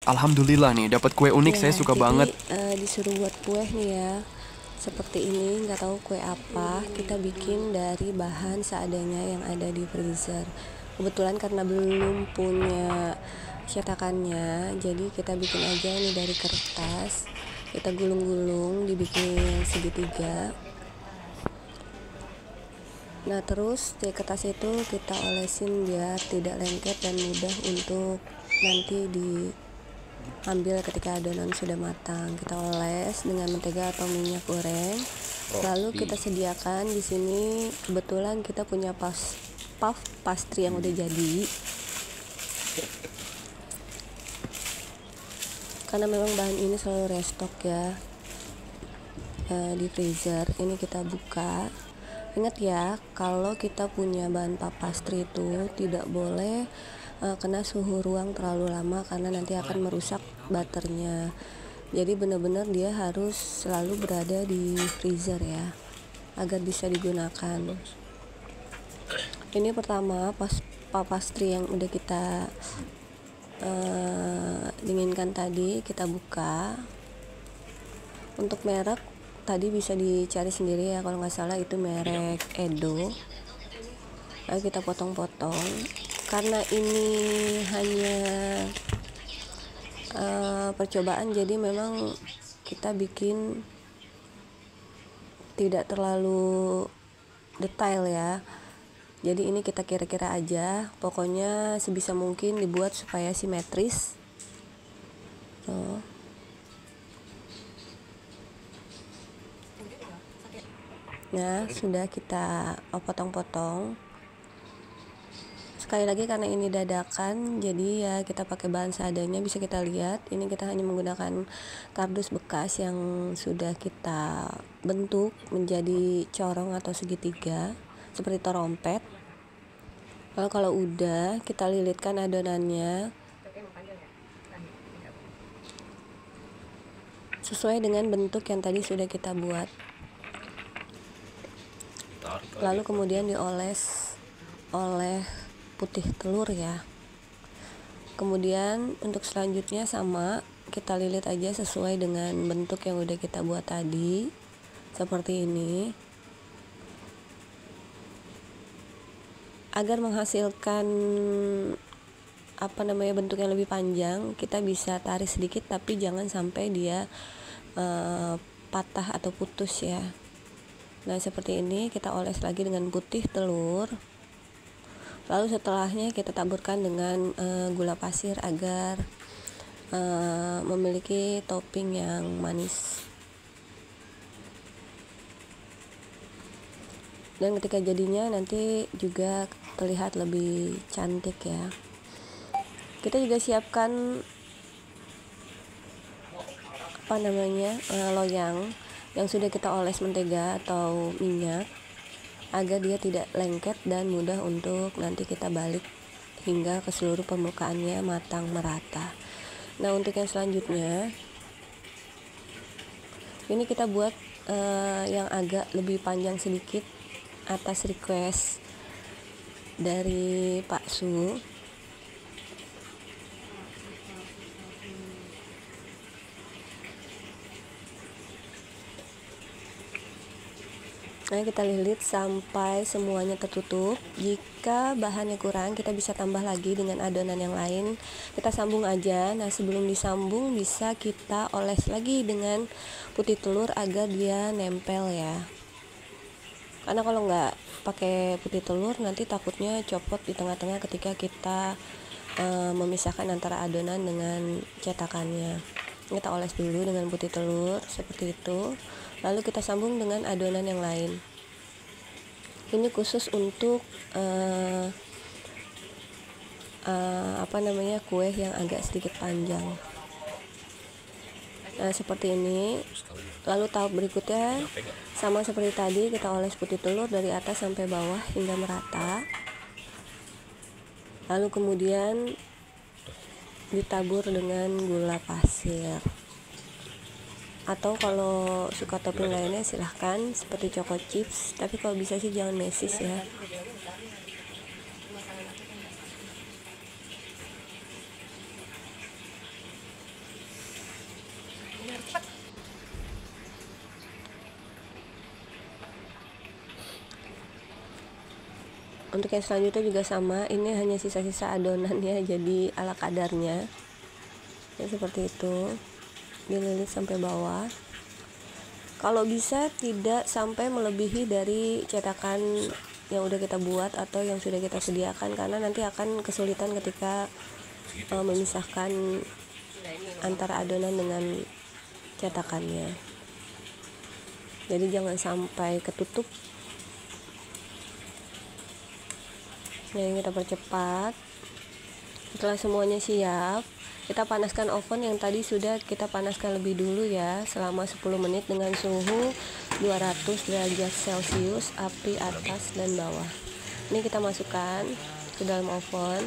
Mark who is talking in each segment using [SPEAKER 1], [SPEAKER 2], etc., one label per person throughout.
[SPEAKER 1] Alhamdulillah nih, dapat kue unik,
[SPEAKER 2] Ya,
[SPEAKER 1] saya suka
[SPEAKER 2] jadi
[SPEAKER 1] banget.
[SPEAKER 2] disuruh buat kue nih ya. Seperti ini, nggak tahu kue apa. Kita bikin dari bahan seadanya yang ada di freezer. Kebetulan karena belum punya cetakannya, jadi kita bikin aja ini dari kertas. Kita gulung-gulung, dibikin segitiga. Nah, terus di kertas itu kita olesin biar tidak lengket dan mudah untuk nanti diambil ketika adonan sudah matang. Kita oles dengan mentega atau minyak goreng. Lalu kita sediakan di sini, kebetulan kita punya puff pastry yang udah jadi. Karena memang bahan ini selalu restock ya di freezer. Ini kita buka. Ingat ya, kalau kita punya bahan puff pastry itu tidak boleh kena suhu ruang terlalu lama karena nanti akan merusak butternya. Jadi benar-benar dia harus selalu berada di freezer ya, agar bisa digunakan. Ini pertama puff pastry yang udah kita dinginkan tadi, kita buka. Untuk merek tadi bisa dicari sendiri ya, kalau nggak salah itu merek Edo. Lalu kita potong-potong. Karena ini hanya percobaan, jadi memang kita bikin tidak terlalu detail ya. Jadi ini kita kira-kira aja, pokoknya sebisa mungkin dibuat supaya simetris. Tuh. Nah, sudah kita potong-potong. Sekali lagi karena ini dadakan, jadi ya kita pakai bahan seadanya. Bisa kita lihat, ini kita hanya menggunakan kardus bekas yang sudah kita bentuk menjadi corong atau segitiga seperti terompet. Lalu kalau udah, kita lilitkan adonannya sesuai dengan bentuk yang tadi sudah kita buat. Lalu kemudian dioles oleh putih telur ya. Kemudian untuk selanjutnya sama, kita lilit aja sesuai dengan bentuk yang udah kita buat tadi, seperti ini. Agar menghasilkan bentuk yang lebih panjang, kita bisa tarik sedikit tapi jangan sampai dia patah atau putus ya. Nah, seperti ini kita oles lagi dengan putih telur. Lalu setelahnya kita taburkan dengan gula pasir agar memiliki topping yang manis. Dan ketika jadinya nanti juga terlihat lebih cantik ya. Kita juga siapkan loyang yang sudah kita oles mentega atau minyak agar dia tidak lengket dan mudah untuk nanti kita balik hingga ke seluruh permukaannya matang merata. Nah, untuk yang selanjutnya ini kita buat yang agak lebih panjang sedikit atas request dari Pak Su. Nah, kita lilit sampai semuanya tertutup. Jika bahannya kurang, kita bisa tambah lagi dengan adonan yang lain. Kita sambung aja. Nah, sebelum disambung bisa kita oles lagi dengan putih telur agar dia nempel ya. Karena kalau nggak pakai putih telur, nanti takutnya copot di tengah-tengah ketika kita memisahkan antara adonan dengan cetakannya. Kita oles dulu dengan putih telur seperti itu. Lalu kita sambung dengan adonan yang lain. Ini khusus untuk kue yang agak sedikit panjang. Nah, seperti ini. Lalu tahap berikutnya sama seperti tadi, kita oles putih telur dari atas sampai bawah hingga merata. Lalu kemudian ditabur dengan gula pasir. Atau kalau suka topping lainnya silahkan seperti choco chips, tapi kalau bisa sih jangan mesis ya. Untuk yang selanjutnya juga sama, ini hanya sisa-sisa adonannya, jadi ala kadarnya ya, seperti itu, dililit sampai bawah. Kalau bisa tidak sampai melebihi dari cetakan yang udah kita buat atau yang sudah kita sediakan, karena nanti akan kesulitan ketika memisahkan antara adonan dengan cetakannya. Jadi jangan sampai ketutup. Nah, ini kita percepat. Setelah semuanya siap, kita panaskan oven yang tadi sudah kita panaskan lebih dulu ya, selama 10 menit dengan suhu 200 derajat Celcius, api atas dan bawah. Ini kita masukkan ke dalam oven.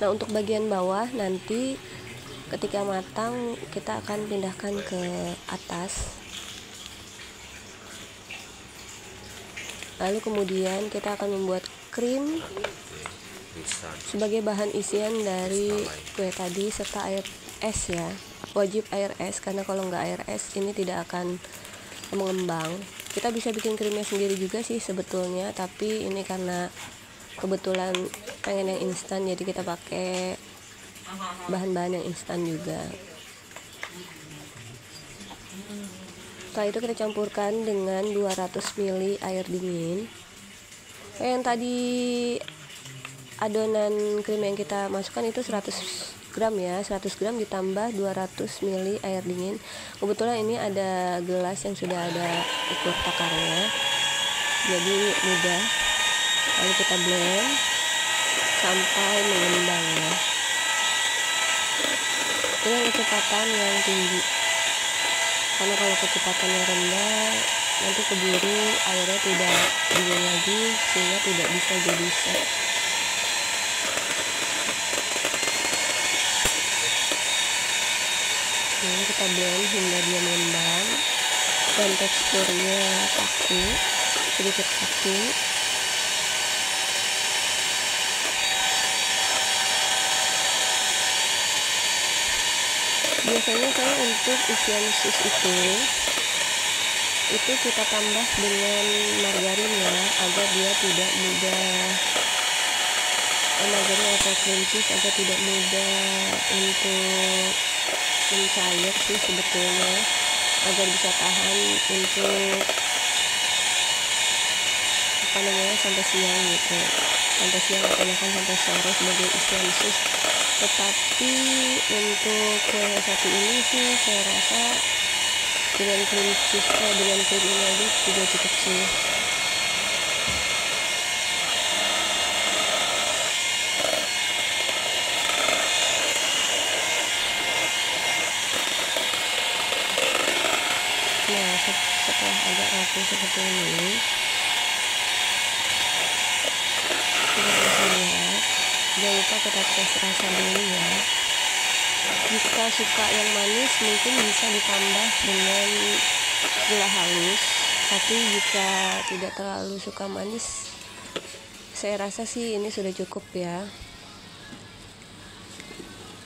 [SPEAKER 2] Nah, untuk bagian bawah nanti ketika matang kita akan pindahkan ke atas. Lalu kemudian kita akan membuat krim sebagai bahan isian dari kue tadi, serta air es ya. Wajib air es, karena kalau nggak air es ini tidak akan mengembang. Kita bisa bikin krimnya sendiri juga sih sebetulnya, tapi ini karena kebetulan pengen yang instan, jadi kita pakai bahan-bahan yang instan juga. Setelah itu kita campurkan dengan 200 ml air dingin. Yang tadi adonan krim yang kita masukkan itu 100 gram ya, 100 gram ditambah 200 ml air dingin. Kebetulan ini ada gelas yang sudah ada ukur takarnya, jadi mudah. Lalu kita blend sampai mengembang ya, dengan kecepatan yang tinggi, karena kalau kecepatannya rendah nanti keburu airnya tidak dingin lagi, sehingga tidak bisa jadi set. Ini kita blend hingga dia mengembang dan teksturnya kaku, sedikit kaku. Biasanya saya untuk isian sus itu kita tambah dengan margarin ya, agar dia tidak mudah, margarin atau cream cheese agar tidak mudah untuk mencair sih sebetulnya, agar bisa tahan untuk sampai siang gitu, sampai siang atau bahkan sampai sore sebagai isian sus. Tetapi untuk kue yang satu ini sih saya rasa dengan cream cheese dengan cream ini aja juga cukup sih. Nah, setelah agak rapuh seperti ini, kita bisa lihat. Jangan lupa kita tes rasa dulu ya. Jika suka yang manis mungkin bisa ditambah dengan gula halus, tapi jika tidak terlalu suka manis, saya rasa sih ini sudah cukup ya.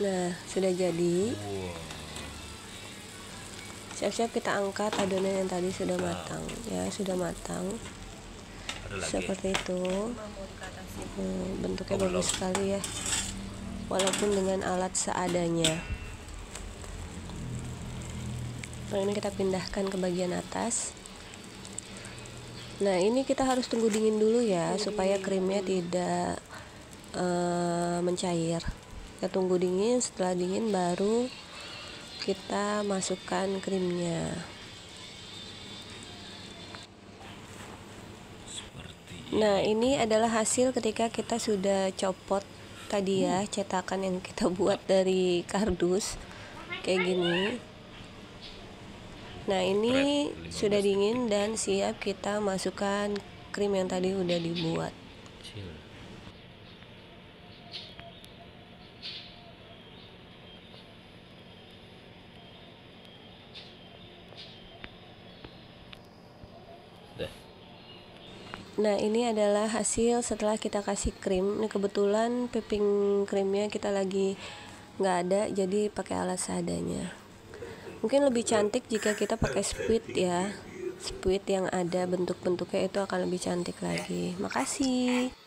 [SPEAKER 2] Nah, sudah jadi. Siap-siap kita angkat adonan yang tadi sudah matang ya, sudah matang seperti itu. Bentuknya bagus sekali ya, walaupun dengan alat seadanya. Nah, ini kita pindahkan ke bagian atas. Nah, ini kita harus tunggu dingin dulu ya, supaya krimnya tidak mencair. Kita tunggu dingin, setelah dingin baru kita masukkan krimnya. Nah, ini adalah hasil ketika kita sudah copot tadi ya, cetakan yang kita buat dari kardus kayak gini. Nah, ini sudah dingin dan siap kita masukkan krim yang tadi udah dibuat. Nah, ini adalah hasil setelah kita kasih krim. Ini kebetulan whipping creamnya kita lagi nggak ada, jadi pakai alat seadanya. Mungkin lebih cantik jika kita pakai squid ya. Squid yang ada bentuk-bentuknya itu akan lebih cantik lagi. Makasih.